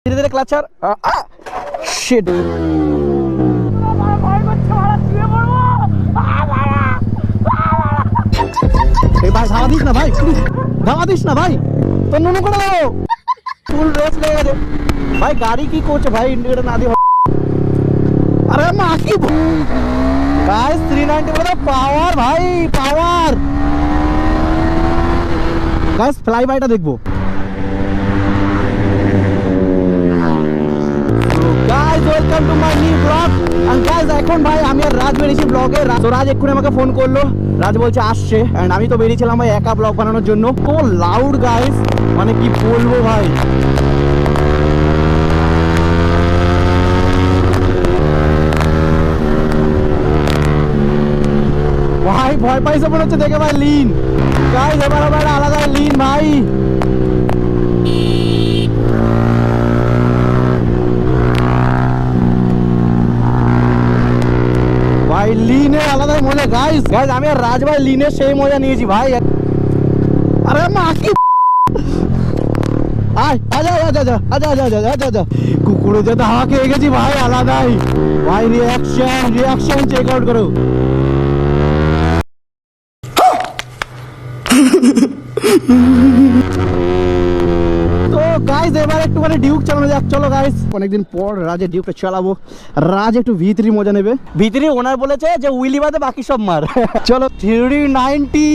ধীরে ধীরে clutcher sheet এই ভাই ধাওয়া দিস না ভাই, ধাওয়া দিস না ভাই, তো নুনু করে দাও, ফুল রেস লেগে গেছে ভাই। গাড়ি কি করছে ভাই, ইন্ডিকেটর না দিয়ে। আরে মা কি গাইস 390 বলে পাওয়ার ভাই, পাওয়ার গাইস। ফ্লাই বাইটা দেখবো guys, welcome to my new blog. And guys এখন ভাই আমি আর রাজ বেরিয়েছি ব্লগে। তো রাজ এক্ষুনি আমাকে ফোন করলো, রাজ বলছে আসছে। এন্ড আমি তো বেরিয়েছিলাম ভাই একা ব্লগ বানানোর জন্য। তো লাউড গাইস, মানে কি বলবো ভাই। ভাই ভয় পাইছে মনে হচ্ছে দেখে ভাই। লিন গাইস এবার আবার আলাদা লিন ভাই। ভাই লিনের আলাদাই মজা গাইস। গাইস আমি আর রাজ ভাই লিনের সেই মজা নিয়েছি ভাই। আরে মা কি কুকুরে যে হাওয়া খেয়ে গেছি ভাই আলাদাই ভাই। রিয়াকশন চেক আউট করো। তো গাইস এবার একটুখানি ডিউক চালানো যাক। চলো গাইস, অনেকদিন পর রাজের ডিউকটা চালাবো। রাজ একটু ভিতরি মজা নেবে। ভিতরি ওনার বলেছে যে উইলি বাদে বাকি সব মার। চলো 390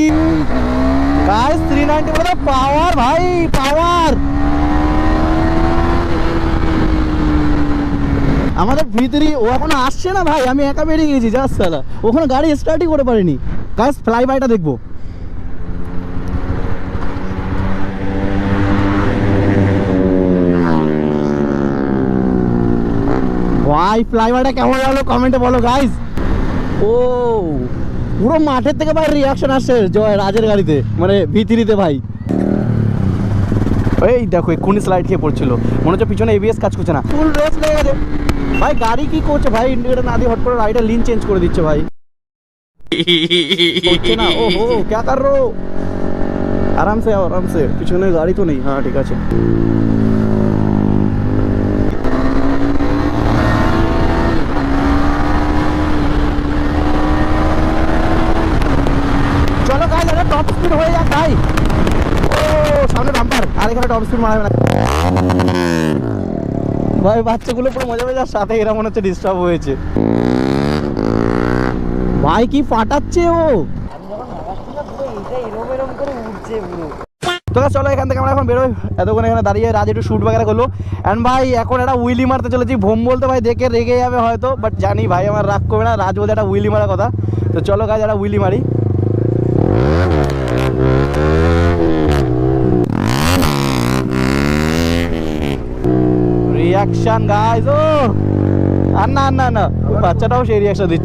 গাইস, 390 বলে পাওয়ার ভাই, পাওয়ার। আমাদের ভিতরি ও এখনো আসছে না ভাই, আমি একা বেরিয়ে গেছি জাস্ট সালা। ওখানে গাড়ি স্টার্টই করে পারিনি। গাইস ফ্লাই বাইটা দেখবো ভাই। ফ্লাইওভারটা কেমন লাগলো কমেন্টে বলো গাইস। ও পুরো মাঠের থেকে ভাই রিয়াকশন আসছে জয় রাজের গাড়িতে, মানে ভিতরিতে ভাই। এই দেখো এক্ষুনি স্লাইড খেয়ে পড়ছিল, মনে হচ্ছে পিছনে এবিএস কাজ করছে না, ফুল রেস লেগে গেছে ভাই। গাড়ি কি করছে ভাই, ইন্ডিকেটর না দিয়ে হট করে রাইডার লিন চেঞ্জ করে দিচ্ছে ভাই। করছে না, ওহো क्या कर रहे हो, आराम से পিছনে গাড়ি তো নেই। হ্যাঁ ঠিক আছে। চলো গাইস এটা টপ স্পিড হয়ে যাক ভাই। ও সামনে বাম্পার, আর এখানে টপ স্পিড মারাবে না ভাই। বাচ্চাগুলো পুরো মজা মজার সাথে এরা মনে হচ্ছে ডিস্টার্ব হয়েছে ভাই। কি ফাটাচ্ছে ও। তো চলো এখান থেকে আমরা এখন বেরোই। এতক্ষণ এখানে দাঁড়িয়ে রাজ একটু শুট বাগেরা করলো। অ্যান্ড ভাই এখন একটা উইলি মারতে চলেছি। ভোম বলতে ভাই দেখে রেগে যাবে হয়তো, বাট জানি ভাই আমার রাগ করবে না। রাজ বলতে একটা উইলি মারার কথা। তো চলো গাইস একটা উইলি মারি। Reaction guys. ও আর না বাচ্চাটাও সেই রিয়াকশন দিচ্ছে।